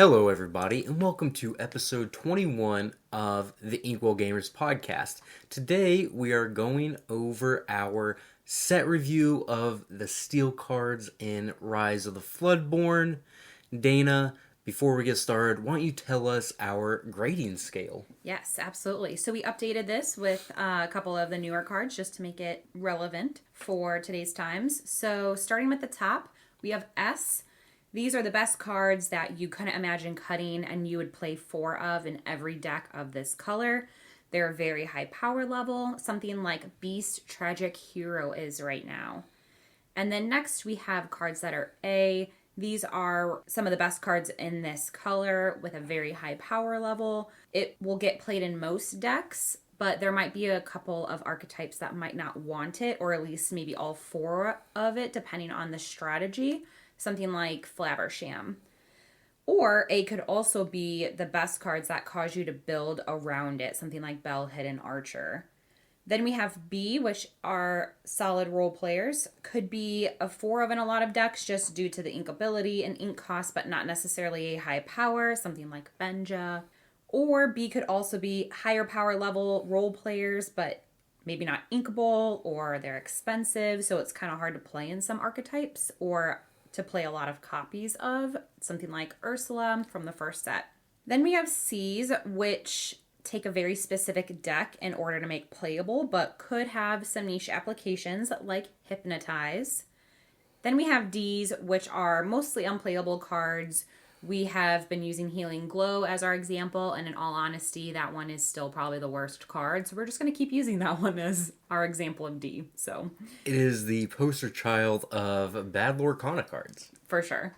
Hello, everybody, and welcome to episode 21 of the Inkwell Gamers podcast. Today, we are going over our set review of the steel cards in Rise of the Floodborn. Dana, before we get started, why don't you tell us our grading scale? Yes, absolutely. So we updated this with a couple of the newer cards just to make it relevant for today's times. So starting with the top, we have S. These are the best cards that you couldn't imagine cutting and you would play 4 of in every deck of this color. They're very high power level, something like Beast Tragic Hero is right now. And then next we have cards that are A. These are some of the best cards in this color with a very high power level. It will get played in most decks, but there might be a couple of archetypes that might not want it, or at least maybe all 4 of it, depending on the strategy. Something like Flabbersham. Or A could also be the best cards that cause you to build around it, something like Bell, Hidden Archer. Then we have B, which are solid role players. Could be a 4 of in a lot of decks just due to the ink ability and ink cost, but not necessarily a high power, something like Benja. Or B could also be higher power level role players, but maybe not inkable, or they're expensive, so it's kind of hard to play in some archetypes, or to play a lot of copies of, something like Ursula from the first set. Then we have C's, which take a very specific deck in order to make playable, but could have some niche applications like Hypnotize. Then we have D's, which are mostly unplayable cards. We have been using Healing Glow as our example, and in all honesty, that one is still probably the worst card, so we're just going to keep using that one as our example of D. So It is the poster child of bad Lorcana cards. for sure.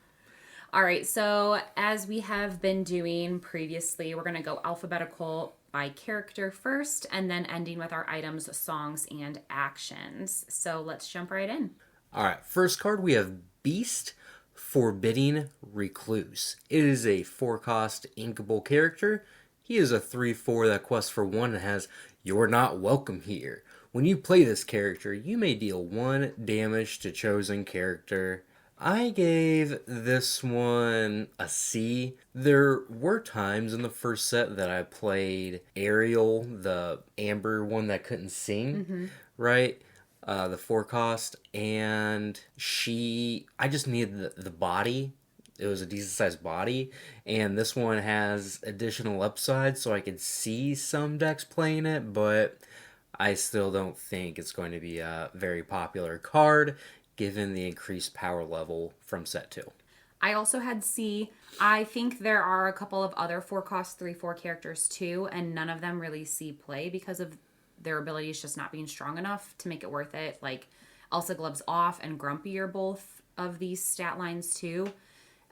All right, so as we have been doing previously, we're going to go alphabetical by character first, and then ending with our items, songs, and actions. So let's jump right in. All right, first card we have Beast, Forbidding Recluse. It is a 4-cost inkable character. He is a 3/4 that quests for 1 and has You're Not Welcome Here. When you play this character, you may deal 1 damage to chosen character. I gave this one a C. There were times in the first set that I played Ariel, the Amber one that couldn't sing, right? The 4-cost, and I just needed the body. It was a decent sized body, and this one has additional upside, so I could see some decks playing it, but I still don't think it's going to be a very popular card, given the increased power level from set 2. I also had C. I think there are a couple of other 4-cost 3/4 characters too, and none of them really see play because of their abilities just not being strong enough to make it worth it. Like Elsa Gloves Off and Grumpy are both of these stat lines too.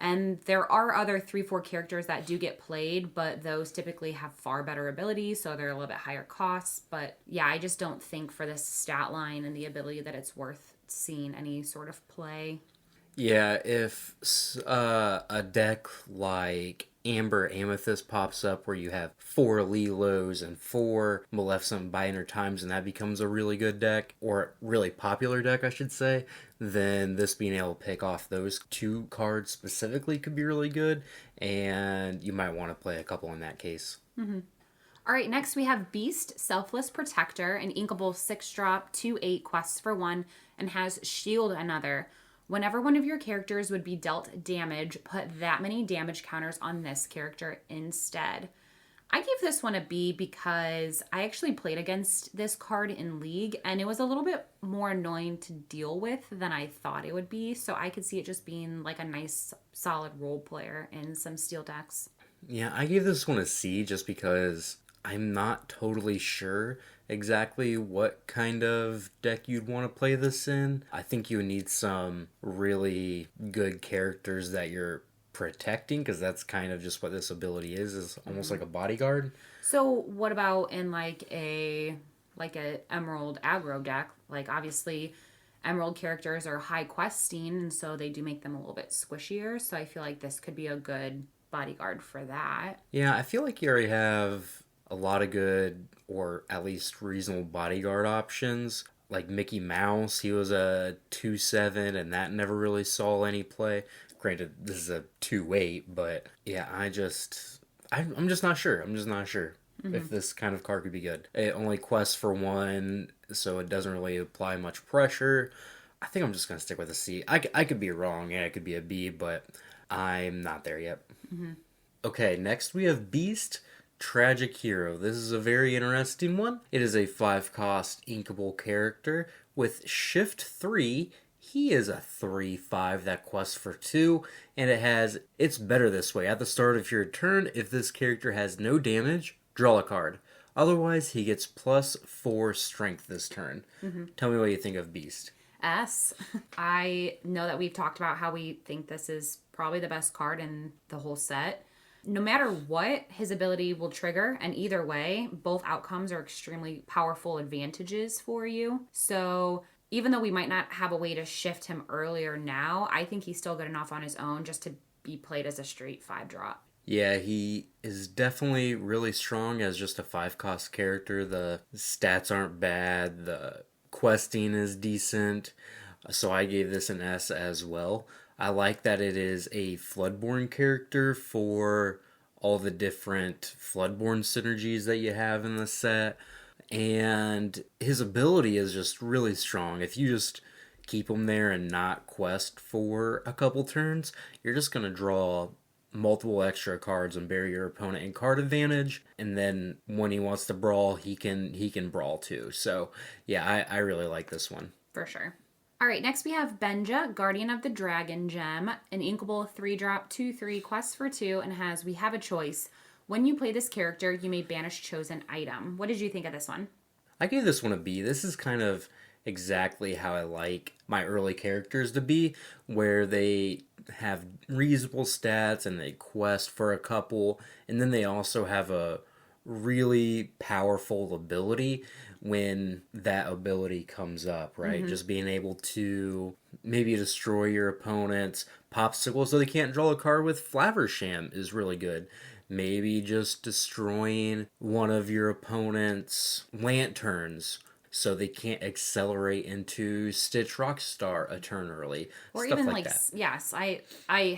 And there are other 3/4 characters that do get played, but those typically have far better abilities, so they're a little bit higher costs. But yeah, I just don't think for this stat line and the ability that it's worth seeing any sort of play. Yeah, if a deck like Amber Amethyst pops up where you have 4 Lilos and 4 Maleficent Binder Times, and that becomes a really good deck, or really popular deck, I should say, then this being able to pick off those 2 cards specifically could be really good, and you might want to play a couple in that case. All right, next we have Beast, Selfless Protector, an inkable 6-drop, 2/8 quests for 1, and has Shield Another. Whenever one of your characters would be dealt damage, put that many damage counters on this character instead. I gave this one a B because I actually played against this card in League, and it was a little bit more annoying to deal with than I thought it would be, so I could see it just being like a nice, solid role player in some steel decks. Yeah, I gave this one a C just because I'm not totally sure exactly what kind of deck you'd want to play this in. I think you would need some really good characters that you're protecting, because that's kind of just what this ability is almost like a bodyguard. So what about in like a Emerald aggro deck? Like obviously Emerald characters are high questing, and so they do make them a little bit squishier, so I feel like this could be a good bodyguard for that. Yeah, I feel like you already have a lot of good, or at least reasonable bodyguard options. Like Mickey Mouse, he was a 2/7, and that never really saw any play. Granted, this is a 2/8, but yeah, I'm just not sure. I'm just not sure if this kind of card could be good. It only quests for 1, so it doesn't really apply much pressure. I think I'm just going to stick with a C. I could be wrong, and it could be a B, but I'm not there yet. Okay, next we have Beast, Tragic Hero. This is a very interesting one. It is a 5-cost inkable character with Shift 3. He is a 3/5 that quests for 2, and it's better this way. At the start of your turn, if this character has no damage, draw a card. Otherwise, he gets +4 strength this turn. Tell me what you think of Beast. S. I know that we've talked about how we think this is probably the best card in the whole set. No matter what, his ability will trigger, and either way, both outcomes are extremely powerful advantages for you. So even though we might not have a way to shift him earlier now, I think he's still good enough on his own just to be played as a straight 5-drop. Yeah, he is definitely really strong as just a 5-cost character. The stats aren't bad, the questing is decent, so I gave this an S as well. I like that it is a Floodborn character for all the different Floodborn synergies that you have in the set. And his ability is just really strong. If you just keep him there and not quest for a couple turns, you're just going to draw multiple extra cards and bury your opponent in card advantage. And then when he wants to brawl, he can brawl too. So yeah, I really like this one. For sure. All right, next we have Benja, Guardian of the Dragon Gem, an inkable 3-drop 2/3 quests for 2, and has We Have a Choice. When you play this character, you may banish chosen item. What did you think of this one? I gave this one a B. This is kind of exactly how I like my early characters to be, where they have reasonable stats and they quest for a couple, and then they also have a really powerful ability when that ability comes up, right? Just being able to maybe destroy your opponent's popsicle so they can't draw a card with Flaversham is really good. Maybe just destroying one of your opponent's lanterns so they can't accelerate into Stitch Rockstar a turn early. Or Stuff even like that. yes, I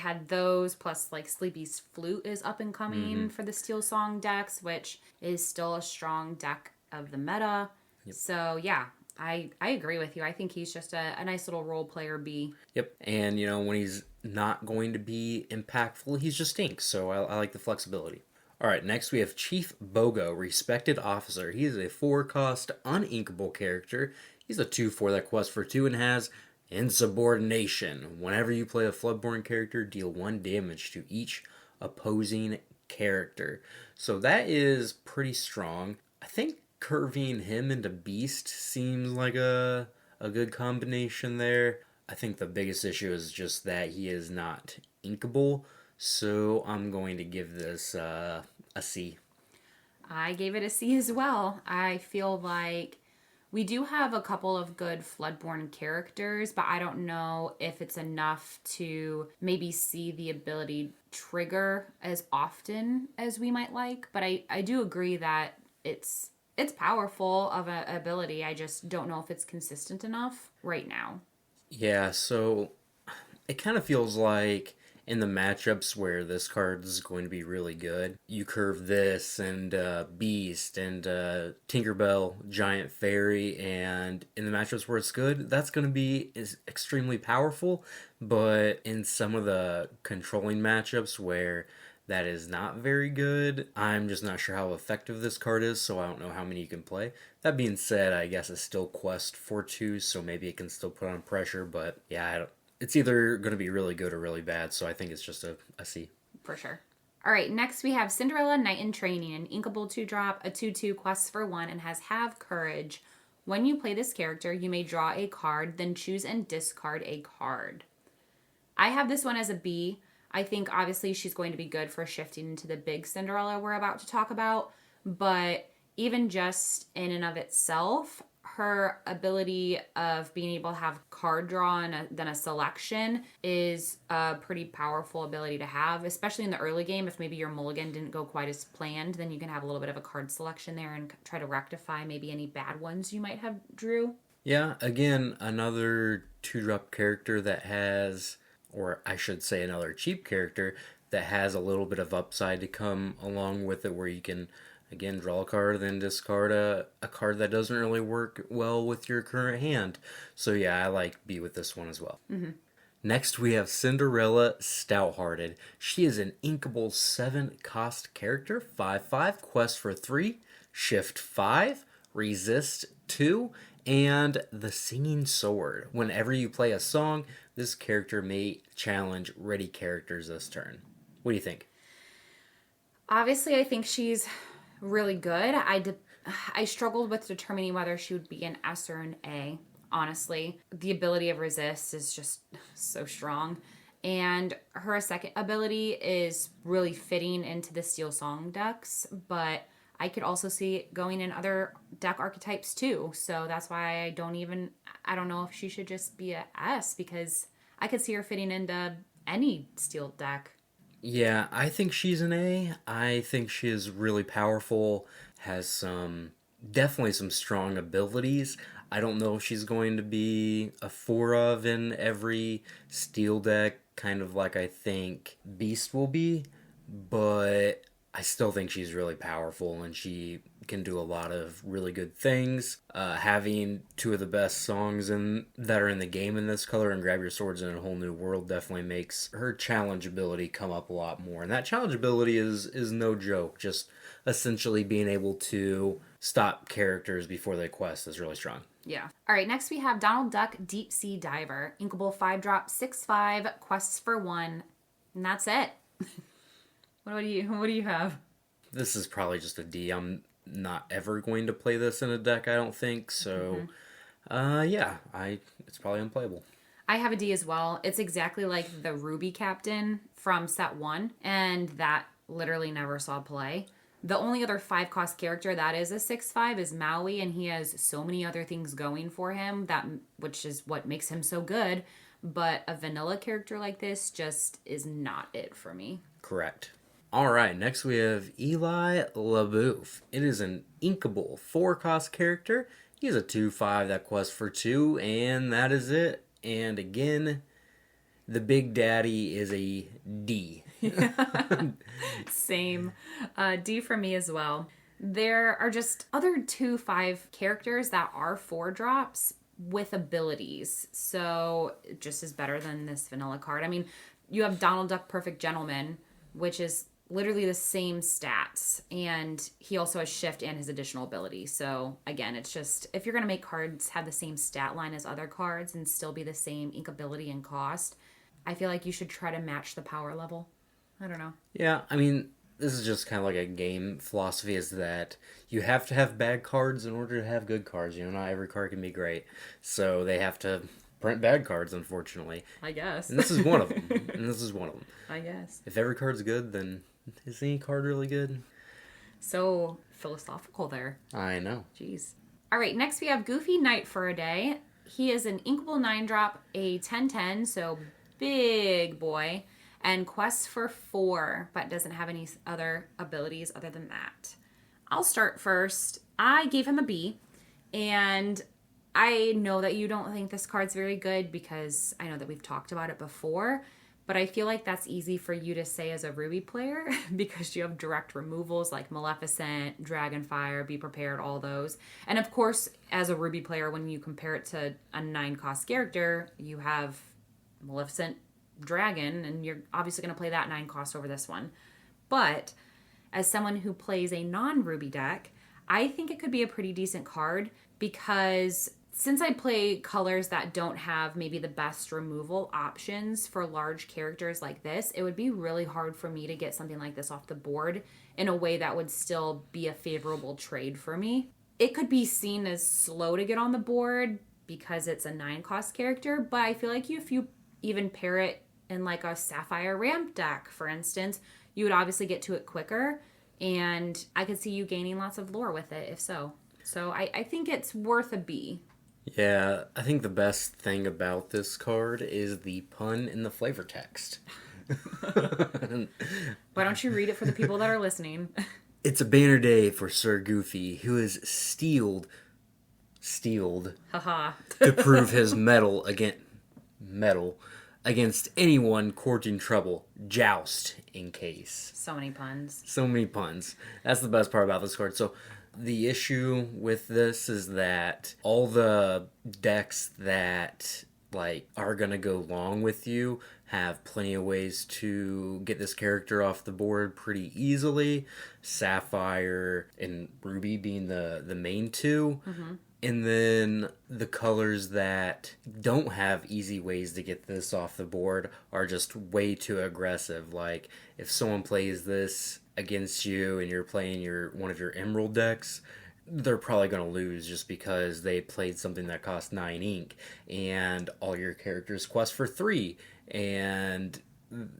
had those, plus like Sleepy's Flute is up and coming for the Steel Song decks, which is still a strong deck of the meta. So yeah, I agree with you. I think he's just a nice little role player B. Yep, and when he's not going to be impactful, he's just stinks, so I like the flexibility. Alright, next we have Chief Bogo, Respected Officer. He is a 4-cost, uninkable character. He's a 2/4 that quests for 2 and has Insubordination. Whenever you play a Floodborn character, deal 1 damage to each opposing character. So that is pretty strong. I think curving him into Beast seems like a good combination there. I think the biggest issue is just that he is not inkable, so I'm going to give this a C. I gave it a C as well. I feel like we do have a couple of good Floodborn characters, but I don't know if it's enough to maybe see the ability trigger as often as we might like. But I do agree that it's powerful of an ability. I just don't know if it's consistent enough right now. Yeah, so it kind of feels like in the matchups where this card is going to be really good, you curve this and Beast and Tinkerbell, Giant Fairy, and in the matchups where it's good, that's going to be extremely powerful. But in some of the controlling matchups where that is not very good, I'm just not sure how effective this card is, so I don't know how many you can play. That being said, I guess it's still quest for 2, so maybe it can still put on pressure, but yeah, it's either going to be really good or really bad, so I think it's just a C. For sure. All right, next we have Cinderella Knight in Training, an inkable 2-drop, a 2/2 quests for 1, and has Have Courage. When you play this character, you may draw a card, then choose and discard a card. I have this one as a B. I think obviously she's going to be good for shifting into the big Cinderella we're about to talk about, but even just in and of itself, her ability of being able to have card draw and then a selection is a pretty powerful ability to have, especially in the early game. If maybe your mulligan didn't go quite as planned, then you can have a little bit of a card selection there and try to rectify maybe any bad ones you might have drew. Yeah, again, another 2-drop character that has or I should say another cheap character that has a little bit of upside to come along with it, where you can again draw a card, then discard a card that doesn't really work well with your current hand. So yeah, I like B with this one as well. Next, we have Cinderella Stouthearted. She is an inkable 7-cost character, 5/5, quest for 3, shift 5, resist 2, and the Singing Sword. Whenever you play a song, this character may challenge ready characters this turn. What do you think? Obviously, I think she's really good. I struggled with determining whether she would be an S or an A. Honestly, the ability of resist is just so strong, and her second ability is really fitting into the Steel Song decks, but I could also see it going in other deck archetypes too. So that's why I don't know if she should just be a S, because I could see her fitting into any Steel deck. Yeah, I think she's an A. I think she is really powerful, has definitely some strong abilities. I don't know if she's going to be a 4 of in every Steel deck, kind of like I think Beast will be, but I still think she's really powerful and she can do a lot of really good things. Having 2 of the best songs that are in the game in this color, and Grab Your Swords in a Whole New World, definitely makes her challenge ability come up a lot more. And that challenge ability is no joke. Just essentially being able to stop characters before they quest is really strong. Yeah. All right, next we have Donald Duck Deep Sea Diver. Inkable 5-drop, 6/5, quests for 1. And that's it. What do you have? This is probably just a D. I'm not ever going to play this in a deck, I don't think. So, it's probably unplayable. I have a D as well. It's exactly like the Ruby Captain from set 1, and that literally never saw play. The only other 5-cost character that is a 6/5 is Maui, and he has so many other things going for him, which is what makes him so good. But a vanilla character like this just is not it for me. Correct. All right, next we have Eli LaBouffe. It is an inkable 4-cost character. He is a 2/5 that quests for 2, and that is it. And again, the Big Daddy is a D. Same. D for me as well. There are just other 2/5 characters that are 4-drops with abilities. So it just is better than this vanilla card. I mean, you have Donald Duck Perfect Gentleman, which is literally the same stats, and he also has shift and his additional ability. So again, it's just, if you're going to make cards have the same stat line as other cards and still be the same ink ability and cost, I feel like you should try to match the power level. I don't know. Yeah, I mean, this is just kind of like a game philosophy, is that you have to have bad cards in order to have good cards. You know, not every card can be great. So they have to print bad cards, unfortunately. I guess. And this is one of them. I guess. If every card's good, then is any card really good? So philosophical there. I know. Jeez. All right, next we have Goofy Knight for a Day. He is an inkable 9-drop, a 10/10, so big boy, and quests for 4, but doesn't have any other abilities other than that. I'll start first. I gave him a B, and I know that you don't think this card's very good because I know that we've talked about it before, but I feel like that's easy for you to say as a Ruby player because you have direct removals like Maleficent, Dragonfire, Be Prepared, all those. And of course, as a Ruby player, when you compare it to a 9-cost character, you have Maleficent, Dragon, and you're obviously going to play that 9-cost over this one. But as someone who plays a non-Ruby deck, I think it could be a pretty decent card because since I play colors that don't have maybe the best removal options for large characters like this, it would be really hard for me to get something like this off the board in a way that would still be a favorable trade for me. It could be seen as slow to get on the board because it's a 9-cost character, but I feel like if you even pair it in like a Sapphire Ramp deck, for instance, you would obviously get to it quicker, and I could see you gaining lots of lore with it if so. So I think it's worth a B. Yeah, I think the best thing about this card is the pun in the flavor text. Why don't you read it for the people that are listening? It's a banner day for Sir Goofy, who is steeled Haha. to prove his metal against anyone courting trouble. Joust in case. So many puns. So many puns. That's the best part about this card. So the issue with this is that all the decks that like are gonna go long with you have plenty of ways to get this character off the board pretty easily. Sapphire and Ruby being the main two. Mm-hmm. And then the colors that don't have easy ways to get this off the board are just way too aggressive. Like if someone plays this against you and you're playing one of your emerald decks, they're probably going to lose just because they played something that cost 9 ink and all your characters quest for 3 and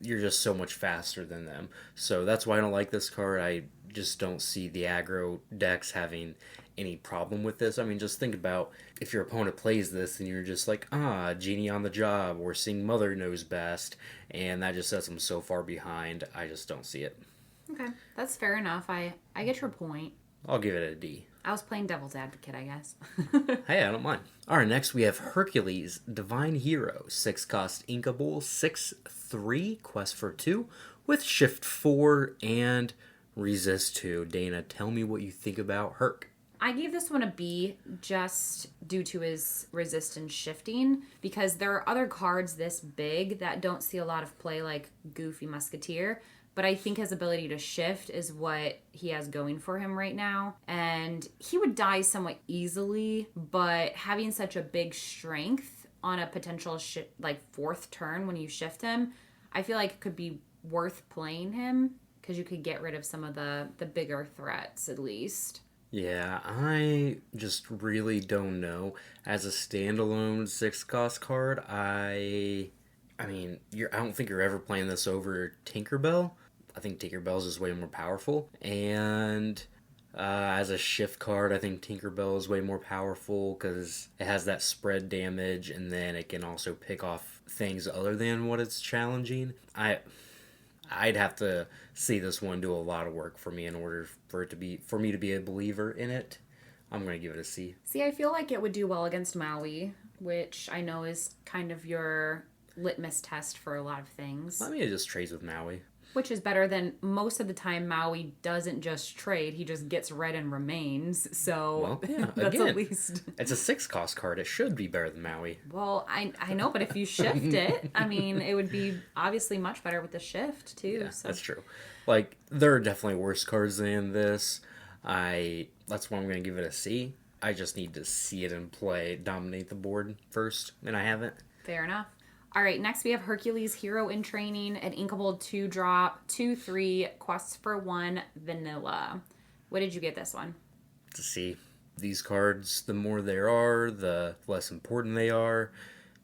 you're just so much faster than them. So that's why I don't like this card. I just don't see the aggro decks having any problem with this. I mean, just think about if your opponent plays this and you're just like, Genie on the job, or Seeing Mother Knows Best, and that just sets them so far behind. I just don't see it. Okay, that's fair enough. I get your point. I'll give it a D. I was playing devil's advocate, I guess. Hey, I don't mind. Alright, next we have Hercules, Divine Hero, 6 cost inkable, 6/3, quest for 2, with shift 4 and resist 2. Dana, tell me what you think about Herc. I gave this one a B just due to his resistance shifting, because there are other cards this big that don't see a lot of play, like Goofy Musketeer. But I think his ability to shift is what he has going for him right now. And he would die somewhat easily, but having such a big strength on a potential fourth turn when you shift him, I feel like it could be worth playing him because you could get rid of some of the bigger threats at least. Yeah, I just really don't know. As a standalone 6-cost card, I mean, I don't think you're ever playing this over Tinkerbell. I think Tinkerbell's is way more powerful. And as a shift card, I think Tinkerbell is way more powerful because it has that spread damage, and then it can also pick off things other than what it's challenging. I'd have to see this one do a lot of work for me in order for me to be a believer in it. I'm going to give it a C. See, I feel like it would do well against Maui, which I know is kind of your litmus test for a lot of things. I mean, it just trades with Maui. Which is better than most of the time Maui doesn't just trade, he just gets red and remains. So well, yeah, that's again, at least... It's a 6-cost card. It should be better than Maui. Well, I know, but if you shift it, I mean, it would be obviously much better with the shift, too. Yeah, so. That's true. Like, there are definitely worse cards than this. That's why I'm going to give it a C. I just need to see it in play, dominate the board first, and I haven't. Fair enough. All right, next we have Hercules, Hero in Training, an inkable 2-drop, 2/3, quests for 1, vanilla. What did you get this one? To see. These cards, the more there are, the less important they are.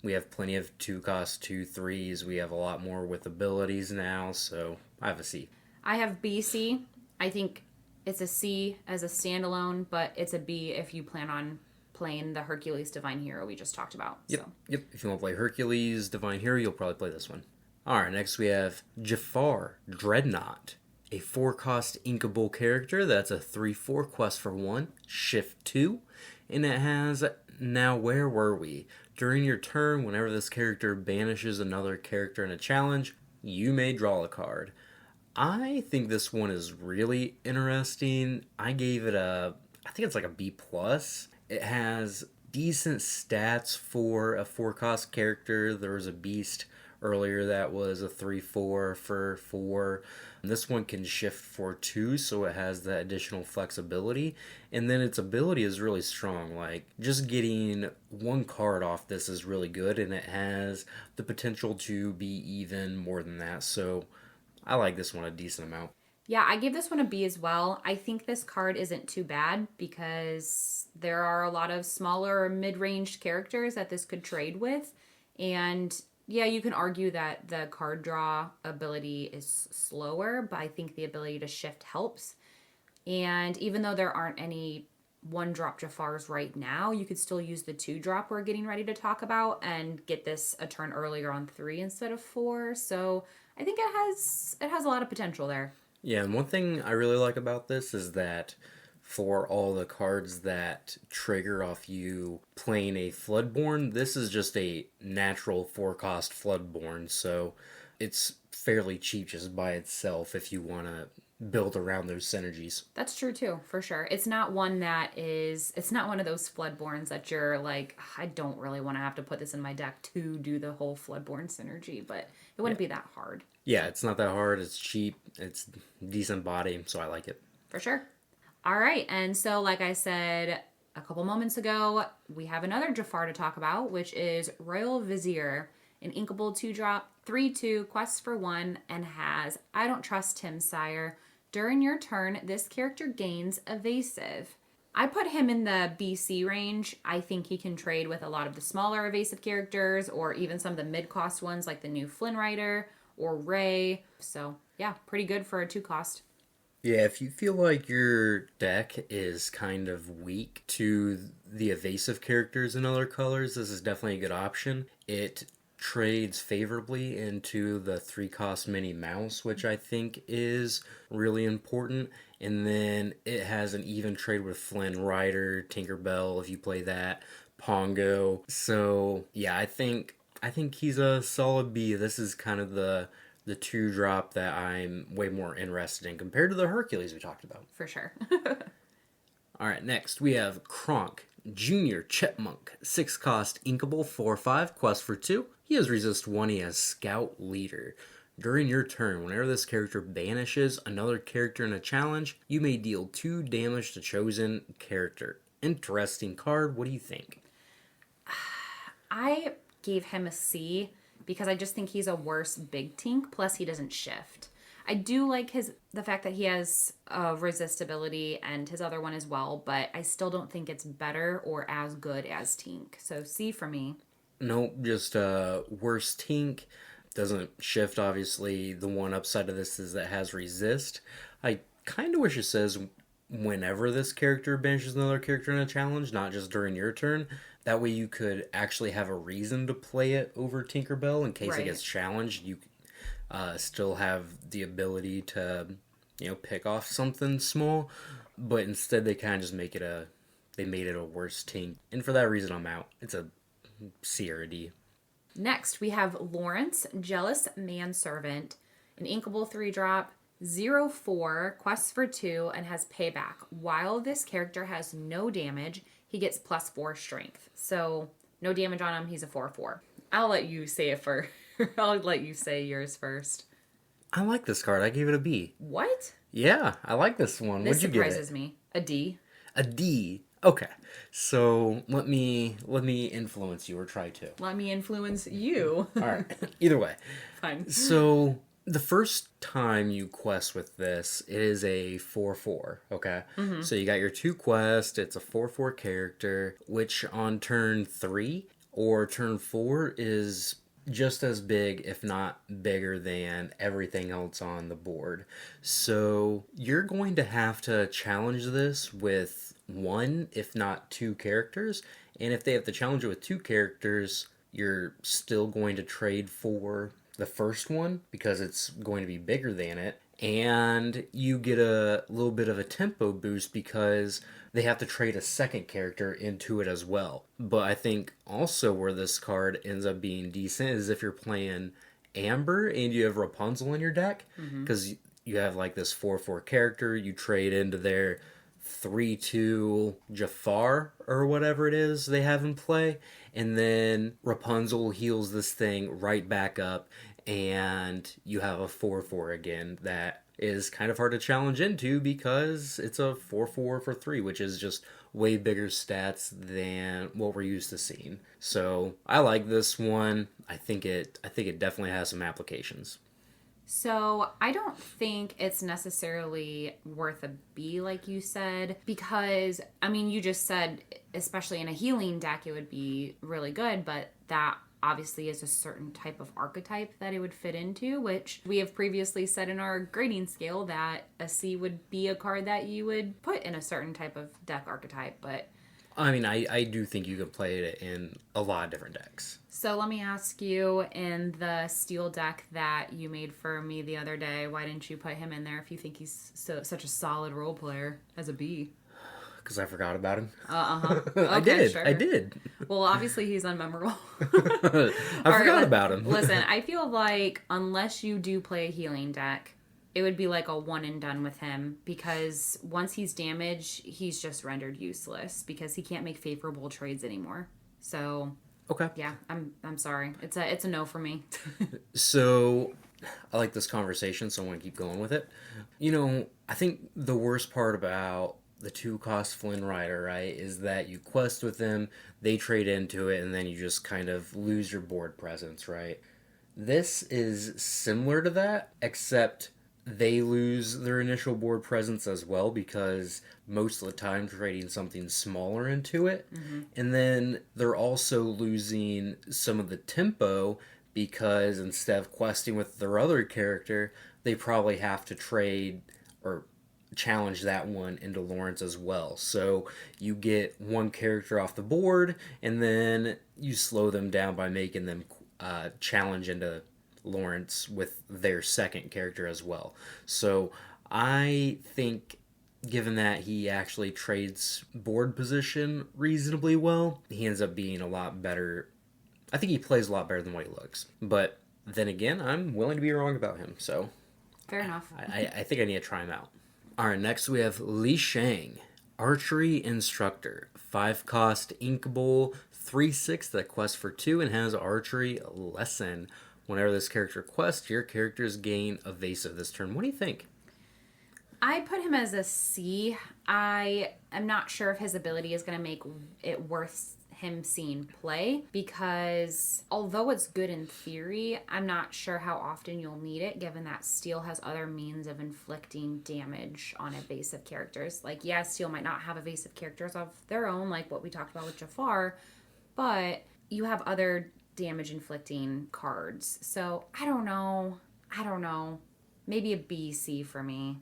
We have plenty of 2-cost 2/3s. We have a lot more with abilities now, so I have a C. I have BC. I think it's a C as a standalone, but it's a B if you plan on playing the Hercules Divine Hero we just talked about. Yep, so. Yep. If you want to play Hercules Divine Hero, you'll probably play this one. Alright, next we have Jafar Dreadnought, a 4-cost inkable character that's a 3/4 quest for 1, shift 2, and it has, now where were we? During your turn, whenever this character banishes another character in a challenge, you may draw a card. I think this one is really interesting. I gave it I think it's like a B+. It has decent stats for a 4-cost character. There was a beast earlier that was a 3/4 for 4. This one can shift for 2, so it has that additional flexibility. And then its ability is really strong. Like, just getting 1 card off this is really good, and it has the potential to be even more than that. So I like this one a decent amount. Yeah, I give this one a B as well. I think this card isn't too bad because there are a lot of smaller mid-range characters that this could trade with. And yeah, you can argue that the card draw ability is slower, but I think the ability to shift helps. And even though there aren't any 1-drop Jafars right now, you could still use the 2-drop we're getting ready to talk about and get this a turn earlier on 3 instead of 4. So I think it has a lot of potential there. Yeah, and one thing I really like about this is that for all the cards that trigger off you playing a Floodborn. This is just a natural 4-cost Floodborn, so it's fairly cheap just by itself if you want to build around those synergies. That's true too, for sure. It's not one it's not one of those Floodborns that you're like, I don't really want to have to put this in my deck to do the whole Floodborn synergy, but it wouldn't be that hard. Yeah, it's not that hard. It's cheap. It's decent body, so I like it. For sure. All right, and so like I said a couple moments ago, we have another Jafar to talk about, which is Royal Vizier, an inkable 2-drop, 3/2, quests for 1, and has I don't trust him, sire. During your turn, this character gains evasive. I put him in the BC range. I think he can trade with a lot of the smaller evasive characters or even some of the mid-cost ones like the new Flynn Rider or Ray. So, yeah, pretty good for a 2-cost. Yeah, if you feel like your deck is kind of weak to the evasive characters in other colors, this is definitely a good option. It trades favorably into the 3-cost Minnie Mouse, which I think is really important. And then it has an even trade with Flynn Rider, Tinkerbell, if you play that, Pongo. So yeah, I think he's a solid B. This is kind of the 2-drop that I'm way more interested in compared to the Hercules we talked about. For sure. All right, next we have Kronk, Junior Chipmunk, 6-cost inkable, 4/5, quest for 2. He has resist 1, he has Scout Leader. During your turn, whenever this character banishes another character in a challenge, you may deal 2 damage to chosen character. Interesting card, what do you think? I gave him a C because I just think he's a worse big tink, plus he doesn't shift. I do like the fact that he has resistibility and his other one as well, but I still don't think it's better or as good as Tink. So C for me. Nope, just worse Tink. Doesn't shift, obviously. The one upside of this is that it has resist. I kind of wish it says whenever this character banishes another character in a challenge, not just during your turn. That way you could actually have a reason to play it over Tinkerbell in case it gets challenged. You still have the ability to, pick off something small. But instead they kind of just made it a worse Tink. And for that reason I'm out. It's a C or a D. Next, we have Lawrence, Jealous Manservant, an inkable 3-drop, 0/4, quests for 2, and has payback. While this character has no damage, he gets +4 strength. So, no damage on him, he's a 4/4. I'll let you say it first. I'll let you say yours first. I like this card. I gave it a B. What? Yeah, I like this one. What'd you give it? This surprises me. A D. A D. Okay, so let me influence you, or try to. Let me influence you. All right. Either way. Fine. So the first time you quest with this, it is a 4/4. Okay. Mm-hmm. So you got your 2 quests. It's a 4/4 character, which on turn 3 or turn 4 is just as big, if not bigger than everything else on the board. So you're going to have to challenge this with 1, if not 2 characters. And if they have to challenge it with 2 characters, you're still going to trade for the first one because it's going to be bigger than it. And you get a little bit of a tempo boost because they have to trade a second character into it as well. But I think also where this card ends up being decent is if you're playing Amber and you have Rapunzel in your deck, because you have like this 4/4 character, you trade into their 3/2 Jafar or whatever it is they have in play, and then Rapunzel heals this thing right back up, and you have a 4/4 again that is kind of hard to challenge into because it's a 4/4 for 3, which is just way bigger stats than what we're used to seeing. So I like this one. I think it definitely has some applications. So I don't think it's necessarily worth a B like you said, because I mean you just said especially in a healing deck it would be really good, but that obviously is a certain type of archetype that it would fit into, which we have previously said in our grading scale that a C would be a card that you would put in a certain type of deck archetype. But I mean, I do think you can play it in a lot of different decks. So let me ask you, in the steel deck that you made for me the other day, why didn't you put him in there if you think he's such a solid role player as a B? Because I forgot about him. Uh-huh. I Okay, did. sure. I did. Well, obviously he's unmemorable. I forgot about him. Listen, I feel like unless you do play a healing deck, it would be like a one and done with him, because once he's damaged, he's just rendered useless because he can't make favorable trades anymore. So, Okay. yeah, I'm sorry. It's a no for me. So, I like this conversation, so I want to keep going with it. You know, I think the worst part about the 2-cost Flynn Rider, right, is that you quest with them, they trade into it, and then you just kind of lose your board presence, right? This is similar to that, except they lose their initial board presence as well, because most of the time trading something smaller into it. And then they're also losing some of the tempo, because instead of questing with their other character, they probably have to trade or challenge that one into Lawrence as well. So you get one character off the board, and then you slow them down by making them challenge into Lawrence with their second character as well. So I think, given that he actually trades board position reasonably well, he ends up being a lot better. I think he plays a lot better than what he looks. But then again, I'm willing to be wrong about him. So Fair enough. I think I need to try him out. All right, next we have Li Shang, Archery Instructor. 5-cost inkable, 3/6 that quests for 2 and has Archery Lesson. Whenever this character quests, your characters gain evasive this turn. What do you think? I put him as a C. I am not sure if his ability is going to make it worth him seeing play, because although it's good in theory, I'm not sure how often you'll need it, given that steel has other means of inflicting damage on evasive characters. Like, yeah, steel might not have evasive characters of their own, like what we talked about with Jafar, but you have other damage inflicting cards. So I don't know. Maybe a B, C for me.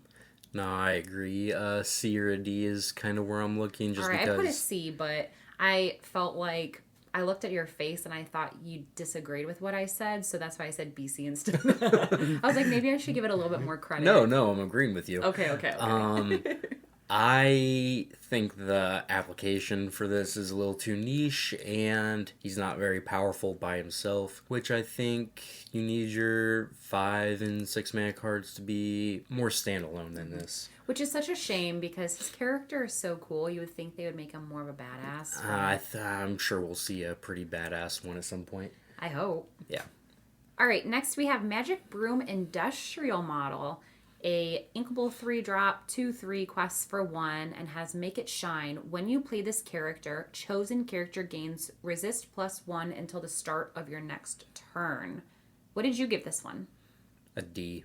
No, I agree. C or a D is kind of where I'm looking, just All right, because. I put a C, but I felt like I looked at your face and I thought you disagreed with what I said, so that's why I said BC instead. I was like, maybe I should give it a little bit more credit. No, I'm agreeing with you. Okay. I think the application for this is a little too niche, and he's not very powerful by himself, which I think you need your 5 and 6 mana cards to be more standalone than this. Which is such a shame, because his character is so cool. You would think they would make him more of a badass. I'm sure we'll see a pretty badass one at some point. I hope. Yeah. All right, next we have Magic Broom Industrial Model. A inkable 3-drop, 2/3 quests for 1, and has Make It Shine. When you play this character, chosen character gains resist +1 until the start of your next turn. What did you give this one? A D.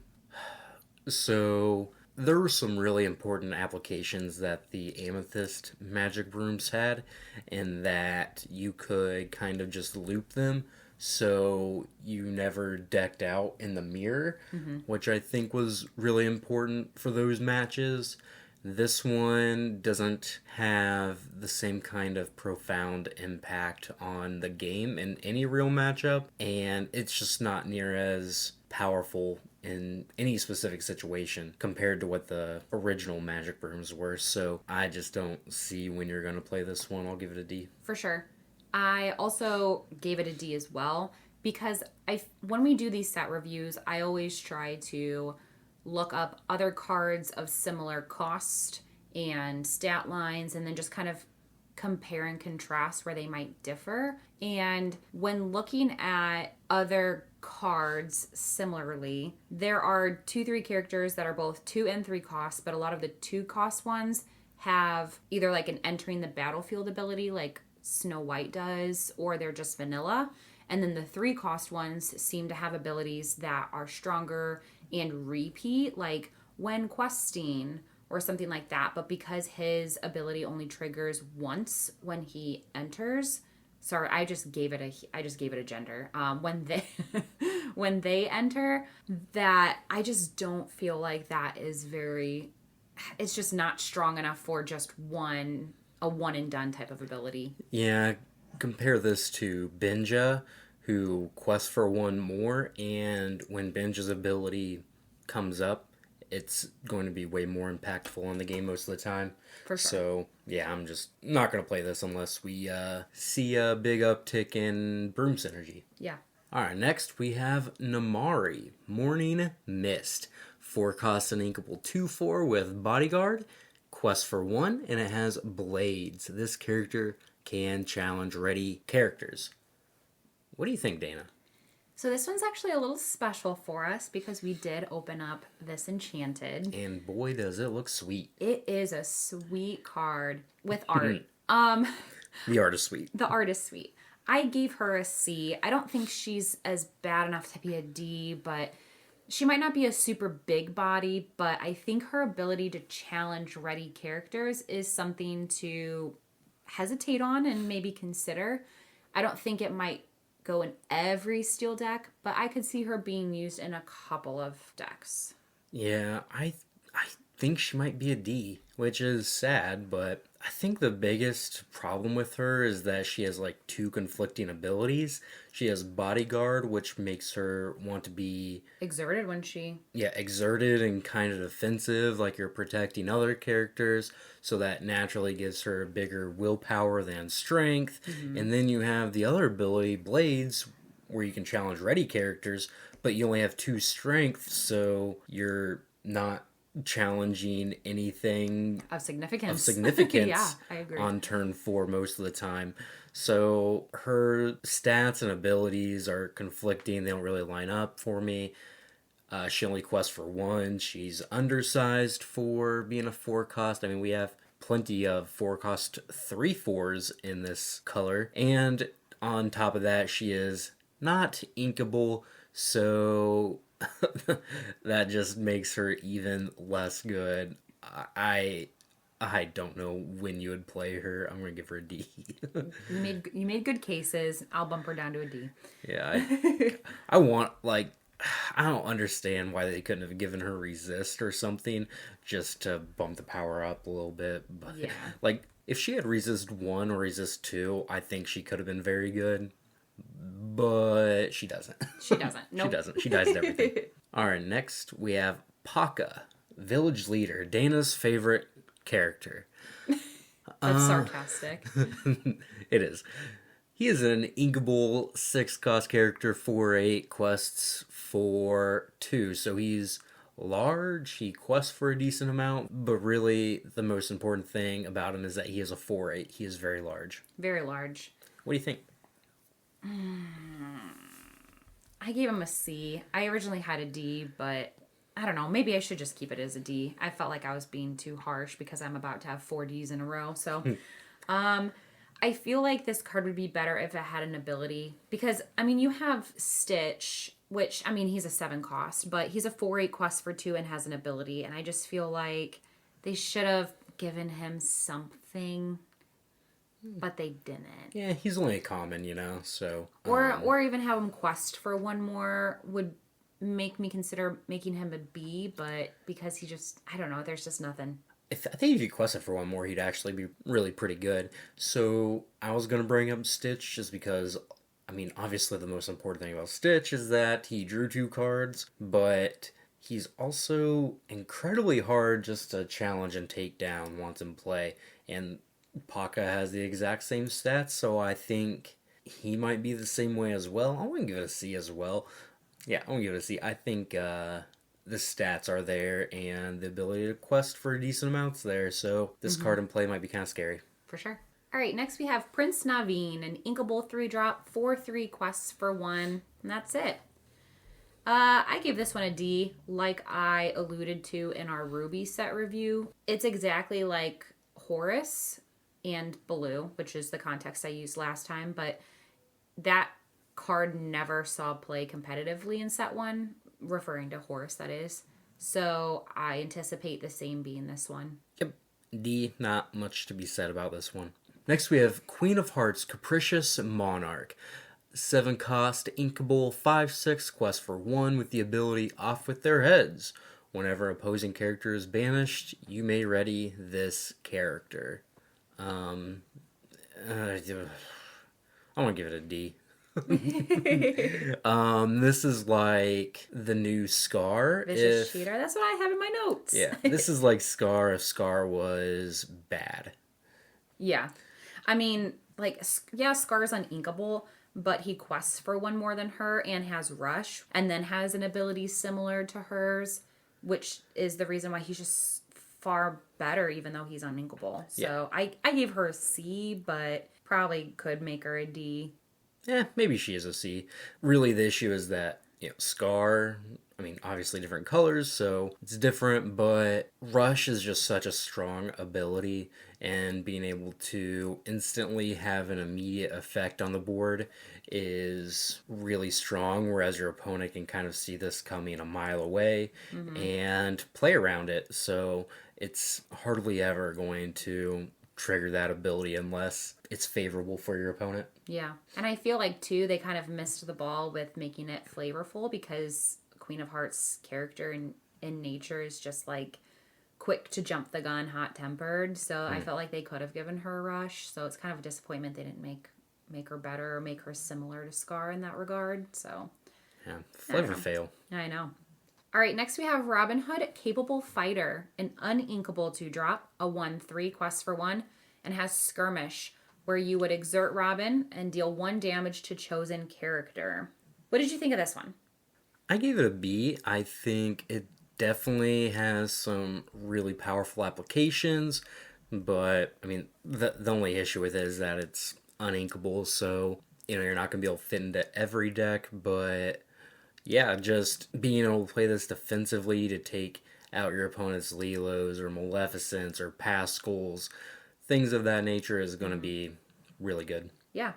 So there were some really important applications that the Amethyst Magic Brooms had, in that you could kind of just loop them so you never decked out in the mirror, which I think was really important for those matches. This one doesn't have the same kind of profound impact on the game in any real matchup, and it's just not near as powerful in any specific situation compared to what the original Magic Brooms were. So I just don't see when you're going to play this one. I'll give it a D. For sure. I also gave it a D as well, because when we do these set reviews, I always try to look up other cards of similar cost and stat lines, and then just kind of compare and contrast where they might differ. And when looking at other cards similarly, there are 2/3 characters that are both 2 and 3 costs, but a lot of the 2 cost ones have either like an entering the battlefield ability, like Snow White does, or they're just vanilla. And then the 3 cost ones seem to have abilities that are stronger and repeat, like when questing or something like that. But because his ability only triggers once when he enters, sorry, I just gave it a gender. When they enter, that I just don't feel like that is it's just not strong enough for just a one and done type of ability. Yeah, compare this to Benja, who quests for 1 more, and when Benja's ability comes up, it's going to be way more impactful in the game most of the time. For sure. So, yeah, I'm just not going to play this unless we see a big uptick in Broom synergy. Yeah. Alright, next we have Namari, Morning Mist. 4 costs an inkable 2/4 with Bodyguard, quest for 1, and it has Blades. This character can challenge ready characters. What do you think, Dana? So this one's actually a little special for us because we did open up this Enchanted. And boy, does it look sweet. It is a sweet card with art. The art is sweet. The art is sweet. I gave her a C. I don't think she's as bad enough to be a D, but she might not be a super big body, but I think her ability to challenge ready characters is something to hesitate on and maybe consider. I don't think it might go in every steel deck, but I could see her being used in a couple of decks. Yeah, I think she might be a D, which is sad, but I think the biggest problem with her is that she has like 2 conflicting abilities. She has Bodyguard, which makes her want to be Exerted when she... Yeah, exerted and kind of defensive, like you're protecting other characters, so that naturally gives her bigger willpower than strength. And then you have the other ability, Blades, where you can challenge ready characters, but you only have 2 strength, so you're not challenging anything Of significance. Yeah, I agree. on turn 4 most of the time. So her stats and abilities are conflicting. They don't really line up for me. She only quests for 1. She's undersized for being a 4 cost. I mean, we have plenty of 4 cost 3/4s in this color. And on top of that, she is not inkable, so that just makes her even less good. I don't know when you would play her. I'm gonna give her a D. You made good cases. I'll bump her down to a D. Yeah, I want, like, I don't understand why they couldn't have given her resist or something just to bump the power up a little bit. But Yeah. like, if she had resist 1 or resist 2, I think she could have been very good. But she doesn't. She doesn't. Nope. She doesn't. She dies at everything. Alright, next we have Paka, Village Leader, Dana's favorite character. That's sarcastic. It is. He is an inkable 6 cost character for 8 quests for 2. So he's large, he quests for a decent amount, but really the most important thing about him is that he is a 4/8. He is very large. Very large. What do you think? I gave him a C. I originally had a D, but I don't know. Maybe I should just keep it as a D. I felt like I was being too harsh because I'm about to have 4 Ds in a row. So, I feel like this card would be better if it had an ability. Because, I mean, you have Stitch, which, I mean, he's a 7 cost, but he's a 4/8 quest for 2 and has an ability. And I just feel like they should have given him something, but they didn't. Yeah, he's only a common, you know, so... Or even have him quest for 1 more would make me consider making him a B, but because he just, I don't know, there's just nothing. I think if you quested for 1 more, he'd actually be really pretty good. So I was going to bring up Stitch just because, I mean, obviously the most important thing about Stitch is that he drew 2 cards, but he's also incredibly hard just to challenge and take down once in play. And Paka has the exact same stats, so I think he might be the same way as well. I wouldn't give it a C as well. Yeah, I'm going to give it a C. I think the stats are there and the ability to quest for decent amounts there, so this card in play might be kind of scary. For sure. All right, next we have Prince Naveen, an inkable 3-drop, 4/3 quests for 1, and that's it. I gave this one a D, like I alluded to in our Ruby set review. It's exactly like Horus and Blue, which is the context I used last time, but that card never saw play competitively in set 1, referring to Horus, that is. So I anticipate the same being this one. Yep, D, not much to be said about this one. Next we have Queen of Hearts, Capricious Monarch. 7 cost, inkable, 5/6 quest for 1 with the ability Off with Their Heads. Whenever opposing character is banished, you may ready this character. I want to give it a D. This is like the new Scar. Vicious cheater. That's what I have in my notes. Yeah, this is like Scar if Scar was bad. Yeah. I mean, like, yeah, Scar's uninkable, but he quests for one more than her and has Rush, and then has an ability similar to hers, which is the reason why he's just far better, even though he's uninkable. So I gave her a C, but probably could make her a D. Maybe she is a C. Really, the issue is that, Scar, I mean, obviously different colors, so it's different, but Rush is just such a strong ability, and being able to instantly have an immediate effect on the board is really strong, whereas your opponent can kind of see this coming a mile away and play around it, so it's hardly ever going to trigger that ability unless it's favorable for your opponent. Yeah. And I feel like, too, they kind of missed the ball with making it flavorful because Queen of Hearts' character in nature is just like quick to jump the gun, hot-tempered. So I felt like they could have given her a Rush. So it's kind of a disappointment they didn't make her better or make her similar to Scar in that regard. So Yeah, flavor fail. I know. All right, next we have Robin Hood, Capable Fighter, an uninkable 2-drop, a 1/3 quest for 1, and has Skirmish, where you would exert Robin and deal 1 damage to chosen character. What did you think of this one? I gave it a B. I think it definitely has some really powerful applications, but I mean, the only issue with it is that it's uninkable, so you're not going to be able to fit into every deck, but yeah, just being able to play this defensively to take out your opponent's Lilos or Maleficents or Pascals, things of that nature is going to be really good. Yeah,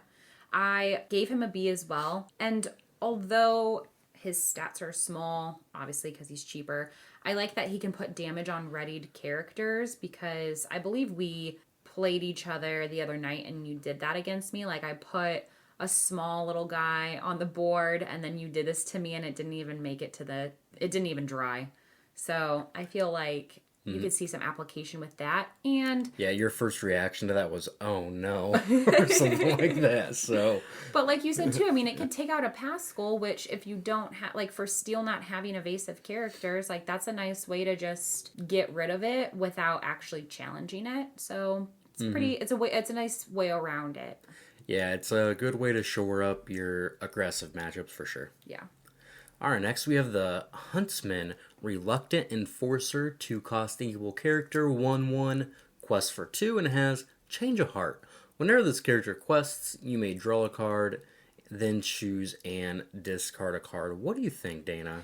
I gave him a B as well. And although his stats are small, obviously because he's cheaper, I like that he can put damage on readied characters because I believe we played each other the other night and you did that against me. Like I put a small little guy on the board and then you did this to me and it didn't even make it it didn't even dry. So I feel like you could see some application with that. And yeah, your first reaction to that was, oh no, or something like that. So, but like you said too, I mean, it could take out a Pascal, which if you don't have, like for Steel not having evasive characters, like that's a nice way to just get rid of it without actually challenging it. So it's it's a nice way around it. Yeah, it's a good way to shore up your aggressive matchups for sure. Yeah. Alright, next we have the Huntsman, Reluctant Enforcer, 2-cost inkable character, 1/1, quest for 2, and has Change of Heart. Whenever this character quests, you may draw a card, then choose and discard a card. What do you think, Dana?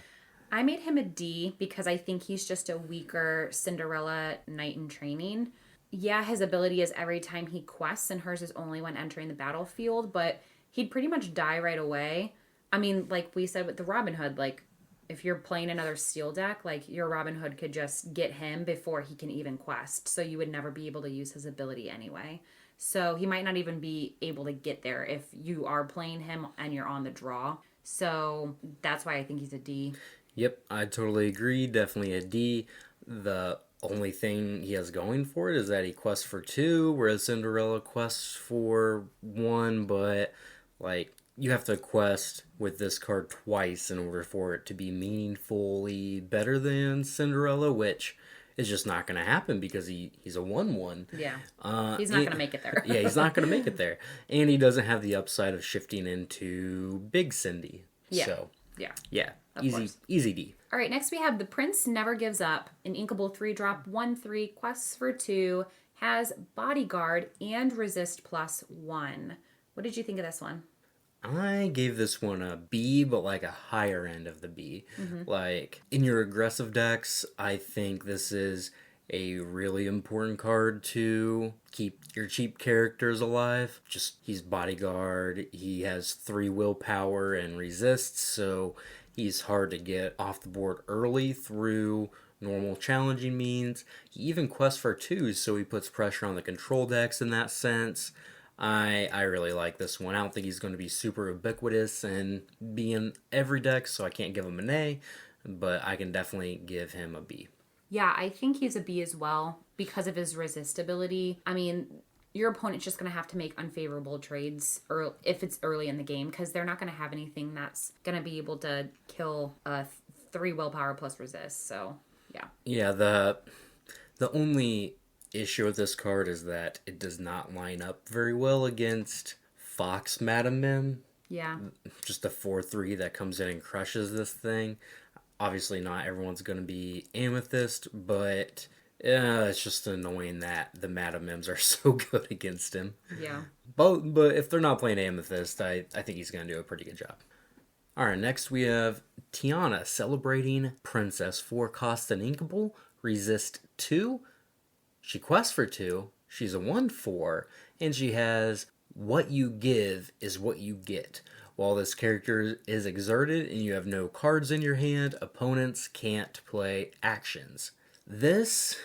I made him a D because I think he's just a weaker Cinderella knight in training. Yeah, his ability is every time he quests, and hers is only when entering the battlefield, but he'd pretty much die right away. I mean, like we said with the Robin Hood, like, if you're playing another Steel deck, like, your Robin Hood could just get him before he can even quest, so you would never be able to use his ability anyway. So he might not even be able to get there if you are playing him and you're on the draw. So that's why I think he's a D. Yep, I totally agree. Definitely a D. The only thing he has going for it is that he quests for 2, whereas Cinderella quests for 1, but, like, you have to quest with this card twice in order for it to be meaningfully better than Cinderella, which is just not going to happen because he's a 1/1. Yeah. He's not going to make it there. Yeah, he's not going to make it there. And he doesn't have the upside of shifting into Big Cindy. Yeah. So, yeah. Yeah, Of easy course. easy D. All right, next we have The Prince Never Gives Up, an inkable 3-drop, 1/3, quests for 2, has Bodyguard and Resist +1. What did you think of this one? I gave this one a B, but like a higher end of the B. Like, in your aggressive decks, I think this is a really important card to keep your cheap characters alive. Just, he's Bodyguard, he has 3 willpower and resists, so he's hard to get off the board early through normal challenging means. He even quests for 2, so he puts pressure on the control decks in that sense. I really like this one. I don't think he's going to be super ubiquitous and be in every deck, so I can't give him an A, but I can definitely give him a B. Yeah, I think he's a B as well because of his resist ability. I mean, your opponent's just going to have to make unfavorable trades or if it's early in the game, because they're not going to have anything that's going to be able to kill a 3 willpower plus resist. So, yeah. Yeah, the only issue with this card is that it does not line up very well against Fox Madam Mim. Yeah. Just a 4/3 that comes in and crushes this thing. Obviously, not everyone's going to be Amethyst, but it's just annoying that the Madam Mims are so good against him. Yeah. But if they're not playing Amethyst, I think he's going to do a pretty good job. Alright, next we have Tiana, Celebrating Princess. 4 cost and inkable, resist 2. She quests for 2. She's a 1/4, and she has what you give is what you get. While this character is exerted and you have no cards in your hand, opponents can't play actions. This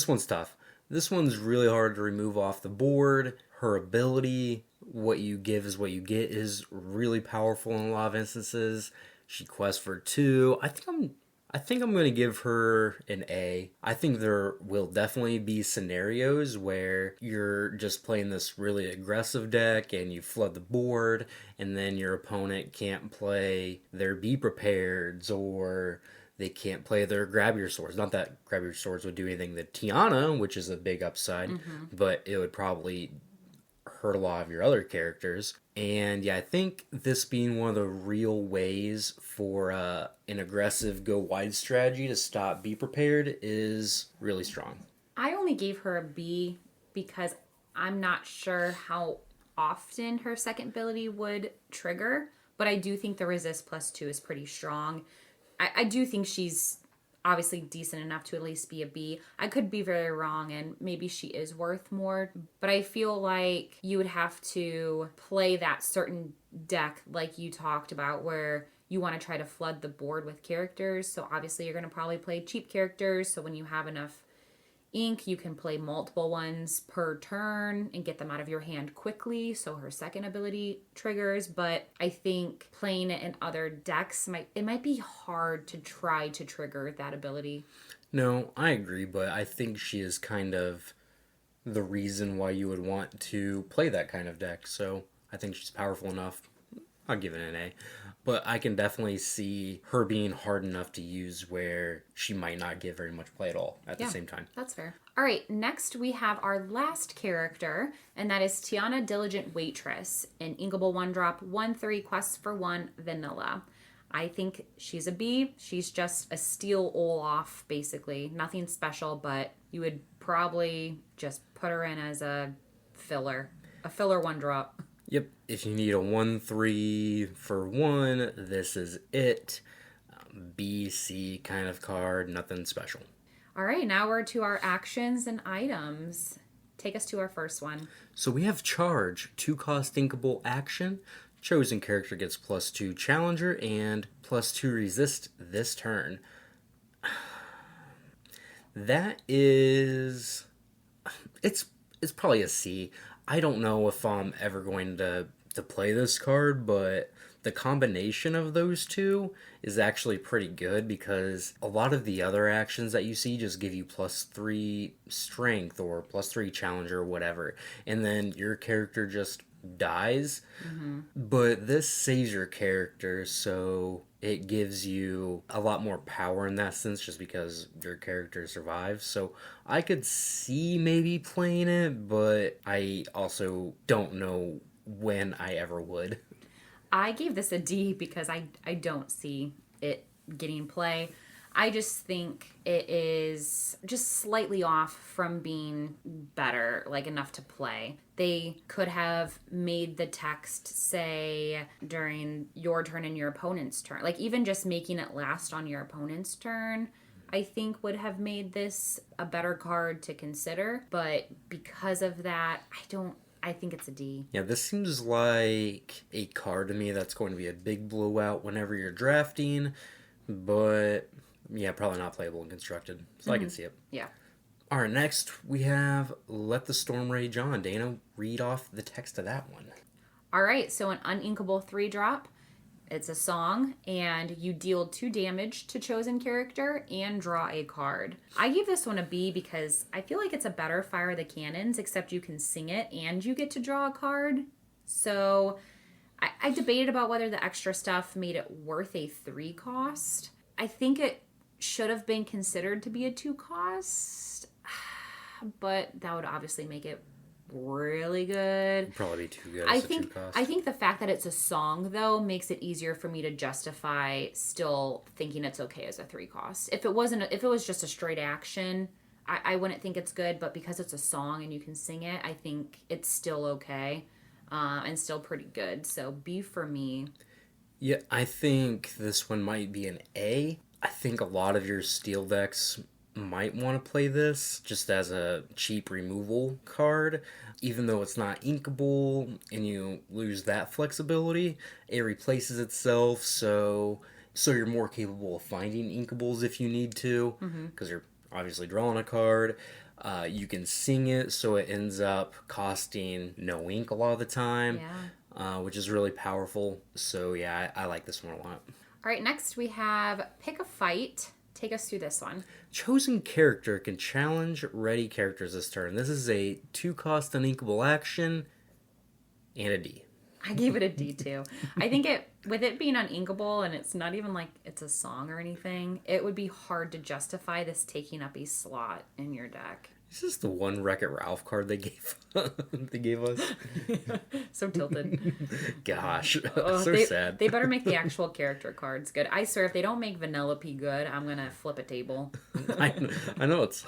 one's tough. This one's really hard to remove off the board. Her ability, what you give is what you get, is really powerful in a lot of instances. She quests for 2. I think I'm going to give her an A. I think there will definitely be scenarios where you're just playing this really aggressive deck and you flood the board, and then your opponent can't play their Be Prepareds, or they can't play their Grab Your Swords. Not that Grab Your Swords would do anything to Tiana, which is a big upside, but it would probably hurt a lot of your other characters. And yeah, I think this being one of the real ways for an aggressive go wide strategy to stop Be Prepared is really strong. I only gave her a B because I'm not sure how often her second ability would trigger, but I do think the resist +2 is pretty strong. I do think she's obviously decent enough to at least be a B. I could be very wrong, and maybe she is worth more, but I feel like you would have to play that certain deck like you talked about where you want to try to flood the board with characters. So obviously you're going to probably play cheap characters, so when you have enough ink, you can play multiple ones per turn and get them out of your hand quickly, so her second ability triggers. But I think playing it in other decks might be hard to try to trigger that ability. No, I agree, but I think she is kind of the reason why you would want to play that kind of deck. So I think she's powerful enough. I'll give it an A. But I can definitely see her being hard enough to use where she might not get very much play at all at the same time. That's fair. All right, next we have our last character, and that is Tiana, Diligent Waitress. An inkable 1-drop, 1/3, quests for 1, vanilla. I think she's a B. She's just a steal Olaf, basically. Nothing special, but you would probably just put her in as a filler 1-drop. Yep, if you need a 1/3 for 1, this is it. B, C kind of card, nothing special. All right, now we're to our actions and items. Take us to our first one. So we have Charge, 2 cost inkable action. Chosen character gets +2 Challenger and +2 Resist this turn. That is... It's probably a C. I don't know if I'm ever going to play this card, but the combination of those two is actually pretty good because a lot of the other actions that you see just give you +3 strength or +3 challenger or whatever, and then your character just dies. But this saves your character, so it gives you a lot more power in that sense just because your character survives. So I could see maybe playing it, but I also don't know when I ever would. I gave this a D because I don't see it getting play. I just think it is just slightly off from being better, like enough to play. They could have made the text say during your turn and your opponent's turn. Like even just making it last on your opponent's turn, I think would have made this a better card to consider. But because of that, I think it's a D. Yeah, this seems like a card to me that's going to be a big blowout whenever you're drafting, but yeah, probably not playable and constructed, so I can see it. Yeah. All right, next we have Let the Storm Rage On. Dana, read off the text of that one. All right, so an uninkable 3-drop. It's a song, and you deal 2 damage to chosen character and draw a card. I gave this one a B because I feel like it's a better Fire the Cannons, except you can sing it and you get to draw a card. So I debated about whether the extra stuff made it worth a 3 cost. I think it should have been considered to be a 2 cost, but that would obviously make it really good. It'd probably be too good as a 2 cost. I think the fact that it's a song, though, makes it easier for me to justify still thinking it's okay as a 3 cost. If it was just a straight action, I wouldn't think it's good, but because it's a song and you can sing it, I think it's still okay and still pretty good. So B for me. Yeah, I think this one might be an A. I think a lot of your steel decks might want to play this just as a cheap removal card. Even though it's not inkable and you lose that flexibility, it replaces itself, so you're more capable of finding inkables if you need to, because you're obviously drawing a card. You can sing it, so it ends up costing no ink a lot of the time, which is really powerful. So yeah, I like this one a lot. All right, next we have Pick a Fight. Take us through this one. Chosen character can challenge ready characters this turn. This is a 2-cost uninkable action and a D. I gave it a D too. I think with it being uninkable and it's not even like it's a song or anything, it would be hard to justify this taking up a slot in your deck. This is the one Wreck-It Ralph card they gave us. So tilted. Gosh, they, sad. They better make the actual character cards good. I swear, if they don't make Vanellope good, I'm gonna flip a table. I know it's...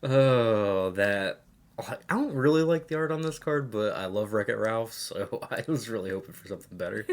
Oh, that... I don't really like the art on this card, but I love Wreck-It Ralph, so I was really hoping for something better.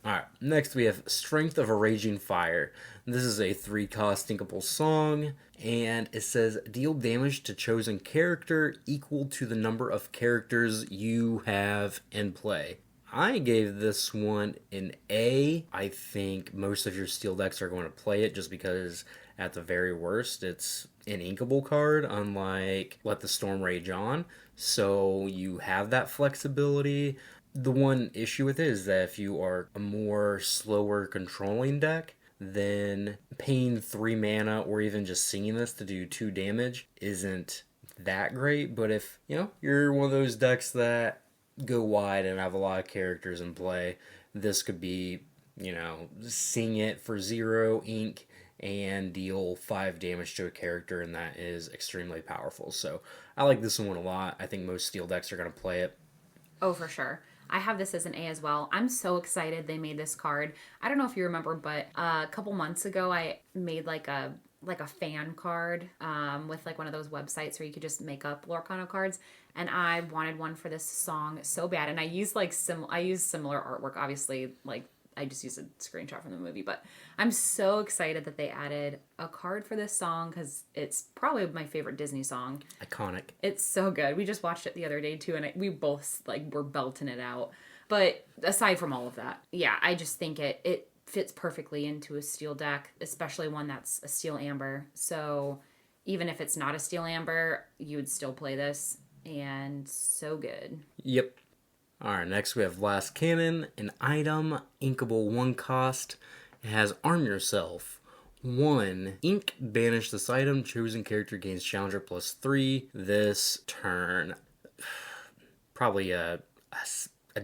Alright, next we have Strength of a Raging Fire. This is a 3-cost inkable song, and it says deal damage to chosen character equal to the number of characters you have in play. I gave this one an A. I think most of your steel decks are going to play it just because at the very worst it's an inkable card, unlike Let the Storm Rage On. So you have that flexibility. The one issue with it is that if you are a more slower controlling deck, then paying 3 mana or even just singing this to do 2 damage isn't that great. But if, you're one of those decks that go wide and have a lot of characters in play, this could be, sing it for 0 ink and deal 5 damage to a character, and that is extremely powerful. So I like this one a lot. I think most steel decks are going to play it. Oh, for sure. I have this as an A as well. I'm so excited they made this card. I don't know if you remember, but a couple months ago I made like a fan card with like one of those websites where you could just make up Lorcana cards, and I wanted one for this song so bad. And I used similar artwork, obviously, like I just used a screenshot from the movie, but I'm so excited that they added a card for this song because it's probably my favorite Disney song. Iconic. It's so good. We just watched it the other day too, and we both were belting it out. But aside from all of that, yeah, I just think it fits perfectly into a steel deck, especially one that's a steel amber. So even if it's not a steel amber, you would still play this, and so good. Yep. Alright, next we have Last Cannon, an item, inkable 1 cost. It has Arm Yourself. 1. Ink, banish this item. Chosen character gains Challenger +3 this turn. Probably a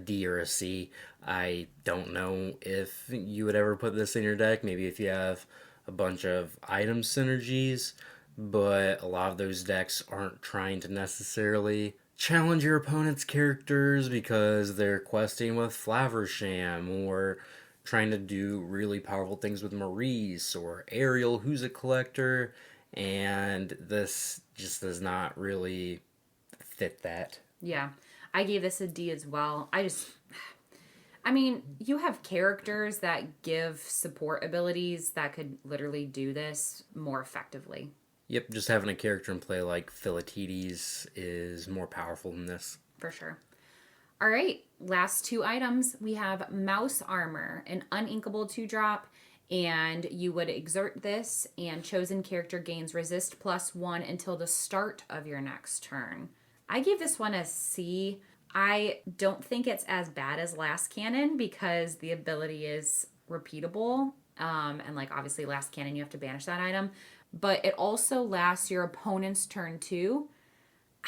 D or a C. I don't know if you would ever put this in your deck. Maybe if you have a bunch of item synergies, but a lot of those decks aren't trying to necessarily challenge your opponent's characters because they're questing with Flaversham or trying to do really powerful things with Maurice or Ariel, who's a collector, and this just does not really fit that. Yeah, I gave this a D as well. I mean, you have characters that give support abilities that could literally do this more effectively. Yep, just having a character in play like Philatides is more powerful than this. For sure. All right, last 2 items. We have Mouse Armor, an uninkable 2-drop, and you would exert this, and chosen character gains resist +1 until the start of your next turn. I gave this one a C. I don't think it's as bad as Last Cannon because the ability is repeatable. And like obviously Last Cannon, you have to banish that item. But it also lasts your opponent's turn too.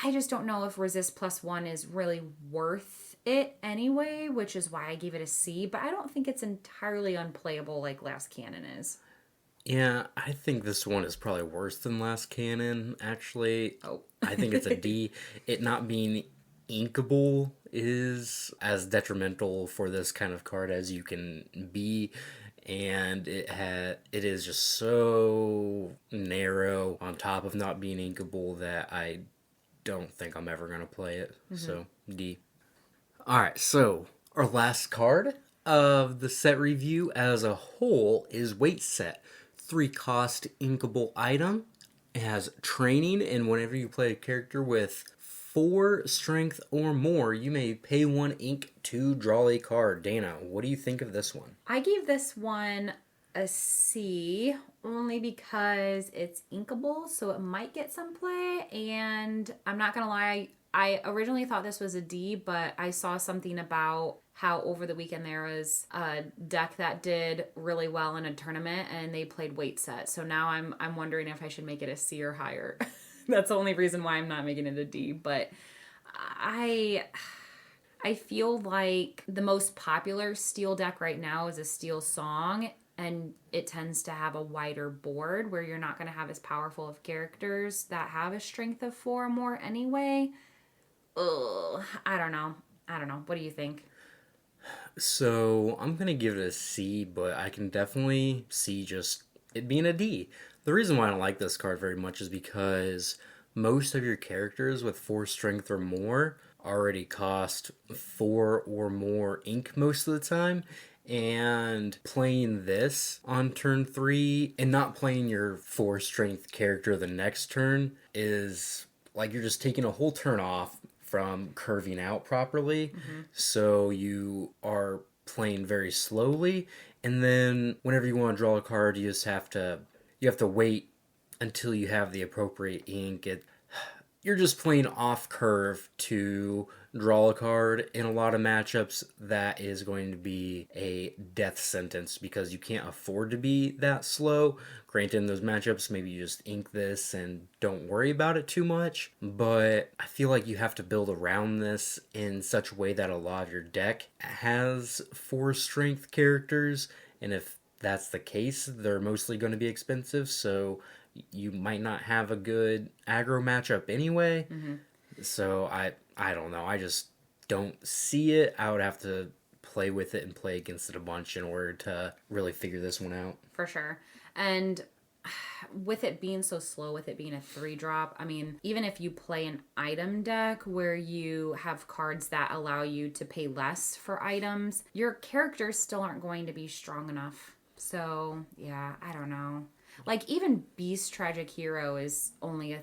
I just don't know if resist +1 is really worth it anyway, which is why I gave it a C. But I don't think it's entirely unplayable like Last Cannon is. Yeah, I think this one is probably worse than Last Cannon, actually. Oh. I think it's a D. It not being inkable is as detrimental for this kind of card as you can be, and it is just so narrow on top of not being inkable that I don't think I'm ever going to play it. So, D. Alright, so our last card of the set review as a whole is Weight Set. 3-cost inkable item. It has training, and whenever you play a character with 4 strength or more, you may pay 1 ink to draw a card. Dana, what do you think of this one? I gave this one a C only because it's inkable, so it might get some play. And I'm not gonna lie, I originally thought this was a D, but I saw something about how over the weekend there was a deck that did really well in a tournament and they played Weight Set. So now I'm wondering if I should make it a C or higher. That's the only reason why I'm not making it a D. But I feel like the most popular steel deck right now is a Steel Song, and it tends to have a wider board where you're not going to have as powerful of characters that have a strength of 4 or more anyway. Ugh, I don't know. What do you think? So, I'm going to give it a C, but I can definitely see just it being a D. The reason why I don't like this card very much is because most of your characters with 4 strength or more already cost 4 or more ink most of the time. And playing this on turn 3 and not playing your 4 strength character the next turn is like you're just taking a whole turn off from curving out properly. So you are playing very slowly, and then whenever you want to draw a card, you have to wait until you have the appropriate ink. You're just playing off curve to draw a card. In a lot of matchups, that is going to be a death sentence because you can't afford to be that slow. Granted, in those matchups, maybe you just ink this and don't worry about it too much. But I feel like you have to build around this in such a way that a lot of your deck has 4 strength characters. And if that's the case, they're mostly going to be expensive. So you might not have a good aggro matchup anyway. So I don't know. I just don't see it. I would have to play with it and play against it a bunch in order to really figure this one out. For sure. And with it being so slow, with it being a 3-drop, I mean, even if you play an item deck where you have cards that allow you to pay less for items, your characters still aren't going to be strong enough. So, yeah, I don't know. Like, even Beast Tragic Hero is only a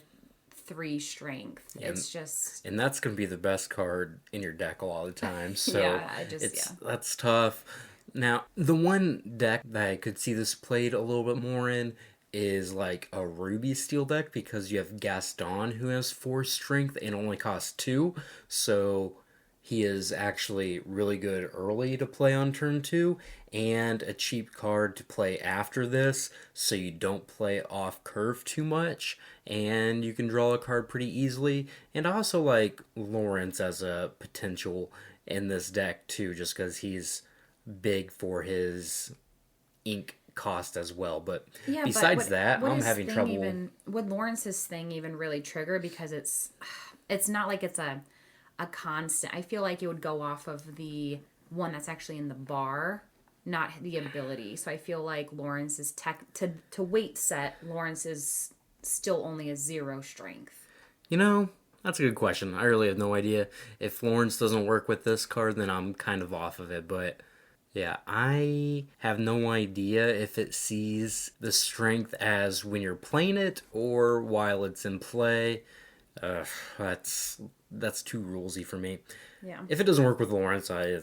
3 strength. It's just... And that's going to be the best card in your deck a lot of the time. So that's tough. Now, the one deck that I could see this played a little bit more in is like a Ruby Steel deck because you have Gaston who has 4 strength and only costs 2. So he is actually really good early to play on turn 2 and a cheap card to play after this so you don't play off curve too much and you can draw a card pretty easily. And I also like Lawrence as a potential in this deck too, just because he's big for his ink cost as well. But yeah, besides that, I'm having trouble. Would Lawrence's thing even really trigger? Because it's not like it's a constant. I feel like it would go off of the one that's actually in the bar, not the ability. So I feel like Lawrence is to weight set. Lawrence is still only a 0 strength. You know, that's a good question. I really have no idea. If Lawrence doesn't work with this card, then I'm kind of off of it. But yeah, I have no idea if it sees the strength as when you're playing it or while it's in play. That's too rulesy for me. Yeah. If it doesn't work with Lawrence, I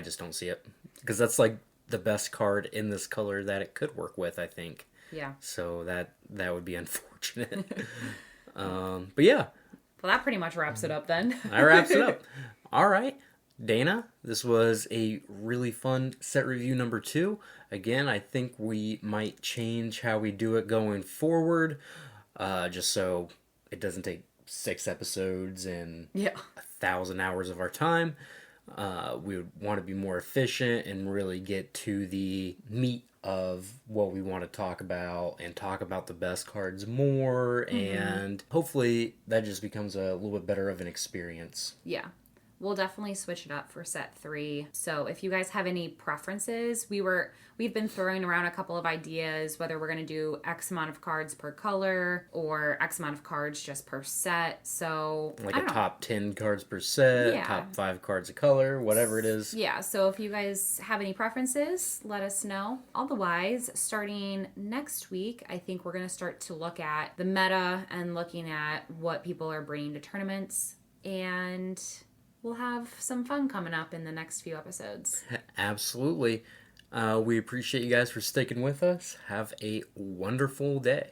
just don't see it. Because that's like the best card in this color that it could work with, I think. Yeah. So that would be unfortunate. But yeah. Well, that pretty much wraps it up then. That wraps it up. All right, Dana, this was a really fun set review number 2. Again, I think we might change how we do it going forward, just so it doesn't take 6 episodes and Yeah. 1,000 hours of our time. We would want to be more efficient and really get to the meat of what we want to talk about and talk about the best cards more. And hopefully that just becomes a little bit better of an experience. Yeah. We'll definitely switch it up for set 3. So if you guys have any preferences, we've been throwing around a couple of ideas, whether we're going to do X amount of cards per color or X amount of cards just per set. So Like a top 10 cards per set, Yeah. top 5 cards a color, whatever it is. Yeah, so if you guys have any preferences, let us know. Otherwise, starting next week, I think we're going to start to look at the meta and looking at what people are bringing to tournaments. And we'll have some fun coming up in the next few episodes. Absolutely. We appreciate you guys for sticking with us. Have a wonderful day.